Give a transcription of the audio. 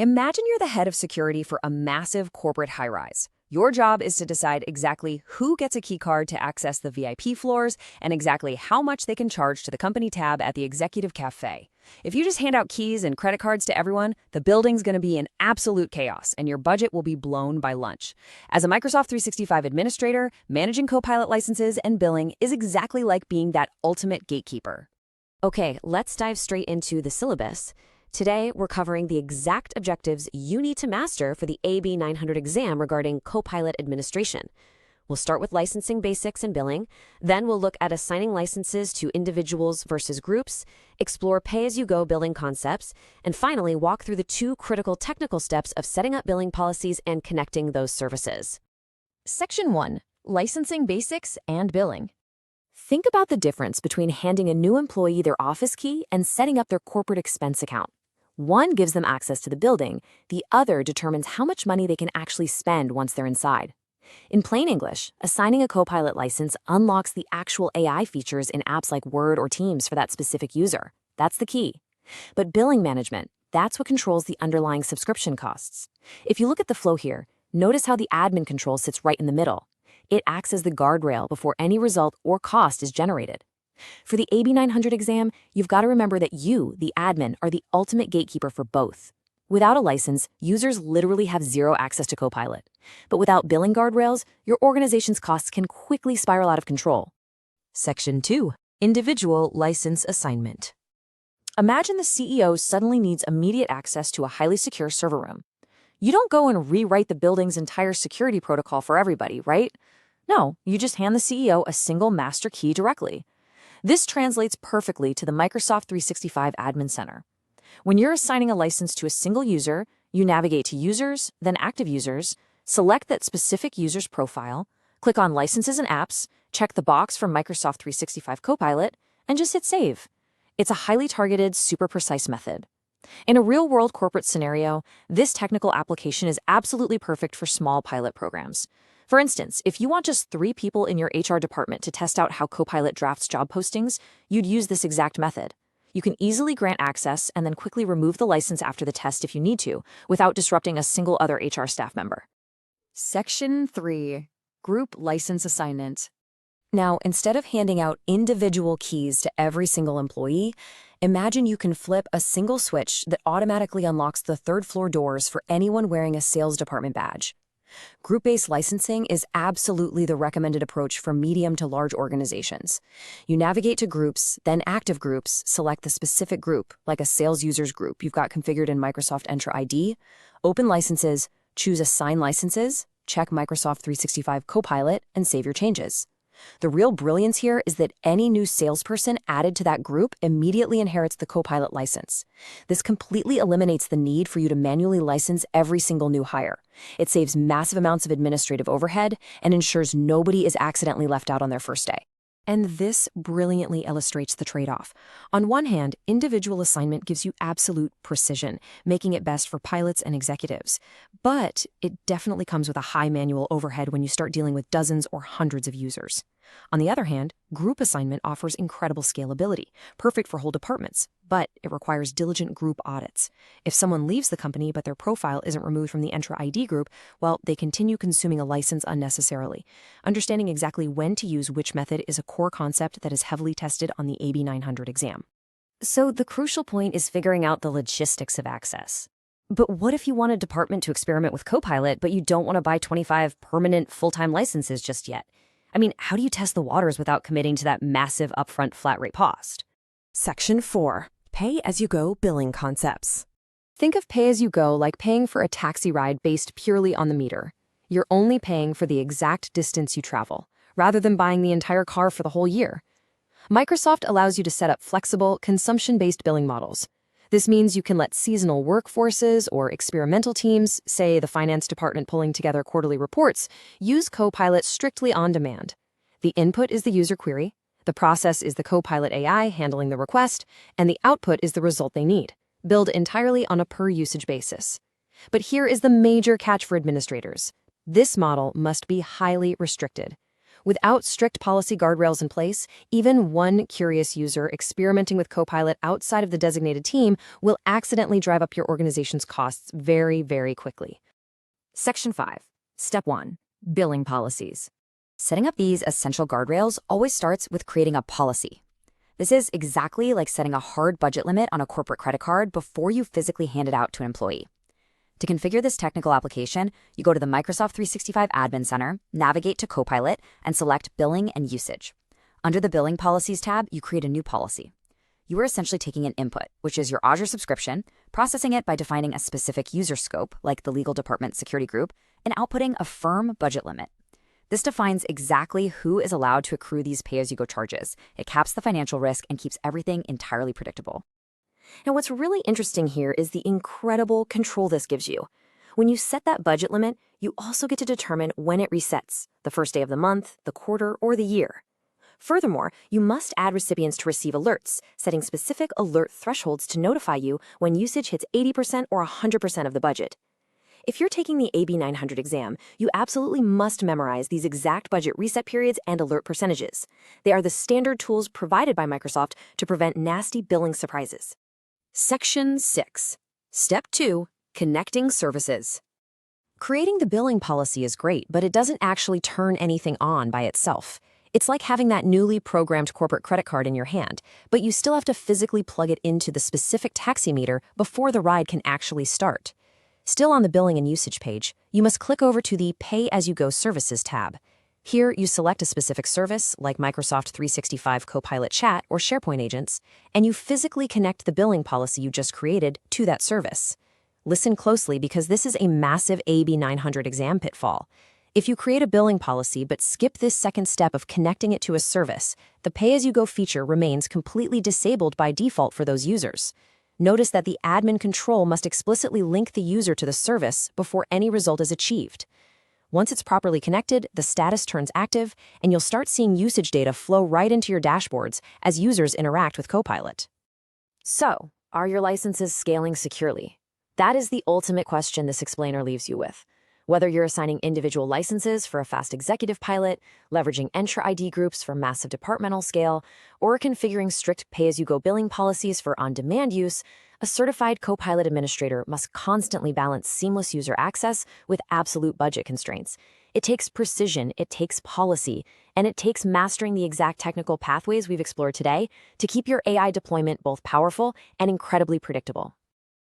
Imagine you're the head of security for a massive corporate high-rise. Your job is to decide exactly who gets a key card to access the VIP floors and exactly how much they can charge to the company tab at the executive cafe. If you just hand out keys and credit cards to everyone, the building's going to be in absolute chaos and your budget will be blown by lunch. As a Microsoft 365 administrator, managing Copilot licenses and billing is exactly like being that ultimate gatekeeper. Okay, let's dive straight into the syllabus. Today, we're covering the exact objectives you need to master for the AB 900 exam regarding Copilot administration. We'll start with licensing basics and billing, then we'll look at assigning licenses to individuals versus groups, explore pay-as-you-go billing concepts, and finally walk through the two critical technical steps of setting up billing policies and connecting those services. Section 1. Licensing basics and billing. Think about the difference between handing a new employee their office key and setting up their corporate expense account. One gives them access to the building, the other determines how much money they can actually spend once they're inside. In plain English, assigning a Copilot license unlocks the actual AI features in apps like Word or Teams for that specific user. That's the key. But billing management, that's what controls the underlying subscription costs. If you look at the flow here, notice how the admin control sits right in the middle. It acts as the guardrail before any result or cost is generated. For the AB 900 exam, you've got to remember that you, the admin, are the ultimate gatekeeper for both. Without a license, users literally have zero access to Copilot. But without billing guardrails, your organization's costs can quickly spiral out of control. Section 2. Individual license assignment. Imagine the CEO suddenly needs immediate access to a highly secure server room. You don't go and rewrite the building's entire security protocol for everybody, right? No, you just hand the CEO a single master key directly. This translates perfectly to the Microsoft 365 Admin Center. When you're assigning a license to a single user, you navigate to Users, then Active Users, select that specific user's profile, click on Licenses and Apps, check the box for Microsoft 365 Copilot, and just hit Save. It's a highly targeted, super precise method. In a real-world corporate scenario, this technical application is absolutely perfect for small pilot programs. For instance, if you want just 3 people in your HR department to test out how Copilot drafts job postings, you'd use this exact method. You can easily grant access and then quickly remove the license after the test if you need to, without disrupting a single other HR staff member. Section 3. Group License Assignment. Now, instead of handing out individual keys to every single employee, imagine you can flip a single switch that automatically unlocks the third-floor doors for anyone wearing a sales department badge. Group-based licensing is absolutely the recommended approach for medium to large organizations. You navigate to Groups, then Active Groups, select the specific group, like a sales users group you've got configured in Microsoft Entra ID, open Licenses, choose Assign Licenses, check Microsoft 365 Copilot, and save your changes. The real brilliance here is that any new salesperson added to that group immediately inherits the Copilot license. This completely eliminates the need for you to manually license every single new hire. It saves massive amounts of administrative overhead and ensures nobody is accidentally left out on their first day. And this brilliantly illustrates the trade-off. On one hand, individual assignment gives you absolute precision, making it best for pilots and executives. But it definitely comes with a high manual overhead when you start dealing with dozens or hundreds of users. On the other hand, group assignment offers incredible scalability, perfect for whole departments, but it requires diligent group audits. If someone leaves the company but their profile isn't removed from the Entra ID group, well, they continue consuming a license unnecessarily. Understanding exactly when to use which method is a core concept that is heavily tested on the AB 900 exam. So the crucial point is figuring out the logistics of access. But what if you want a department to experiment with Copilot, but you don't want to buy 25 permanent full-time licenses just yet? I mean, how do you test the waters without committing to that massive upfront flat rate cost? Section 4. Pay-as-you-go billing concepts. Think of pay-as-you-go like paying for a taxi ride based purely on the meter. You're only paying for the exact distance you travel, rather than buying the entire car for the whole year. Microsoft allows you to set up flexible, consumption-based billing models. This means you can let seasonal workforces or experimental teams, say the finance department pulling together quarterly reports, use Copilot strictly on demand. The input is the user query, the process is the Copilot AI handling the request, and the output is the result they need, billed entirely on a per-usage basis. But here is the major catch for administrators. This model must be highly restricted. Without strict policy guardrails in place, even one curious user experimenting with Copilot outside of the designated team will accidentally drive up your organization's costs very, very quickly. Section 5. Step 1. Billing policies. Setting up these essential guardrails always starts with creating a policy. This is exactly like setting a hard budget limit on a corporate credit card before you physically hand it out to an employee. To configure this technical application, you go to the Microsoft 365 Admin Center, navigate to Copilot, and select Billing and Usage. Under the Billing Policies tab, you create a new policy. You are essentially taking an input, which is your Azure subscription, processing it by defining a specific user scope, like the legal department security group, and outputting a firm budget limit. This defines exactly who is allowed to accrue these pay-as-you-go charges. It caps the financial risk and keeps everything entirely predictable. Now, what's really interesting here is the incredible control this gives you. When you set that budget limit, you also get to determine when it resets, the first day of the month, the quarter, or the year. Furthermore, you must add recipients to receive alerts, setting specific alert thresholds to notify you when usage hits 80% or 100% of the budget. If you're taking the AB 900 exam, you absolutely must memorize these exact budget reset periods and alert percentages. They are the standard tools provided by Microsoft to prevent nasty billing surprises. Section 6. Step 2. Connecting services. Creating the billing policy is great, but it doesn't actually turn anything on by itself. It's like having that newly programmed corporate credit card in your hand, but you still have to physically plug it into the specific taxi meter before the ride can actually start. Still on the Billing and Usage page, you must click over to the Pay-as-you-go Services tab. Here, you select a specific service, like Microsoft 365 Copilot Chat or SharePoint agents, and you physically connect the billing policy you just created to that service. Listen closely because this is a massive AB 900 exam pitfall. If you create a billing policy but skip this second step of connecting it to a service, the pay-as-you-go feature remains completely disabled by default for those users. Notice that the admin control must explicitly link the user to the service before any result is achieved. Once it's properly connected, the status turns active, and you'll start seeing usage data flow right into your dashboards as users interact with Copilot. So, are your licenses scaling securely? That is the ultimate question this explainer leaves you with. Whether you're assigning individual licenses for a fast executive pilot, leveraging Entra ID groups for massive departmental scale, or configuring strict pay-as-you-go billing policies for on-demand use, a certified Copilot administrator must constantly balance seamless user access with absolute budget constraints. It takes precision, it takes policy, and it takes mastering the exact technical pathways we've explored today to keep your AI deployment both powerful and incredibly predictable.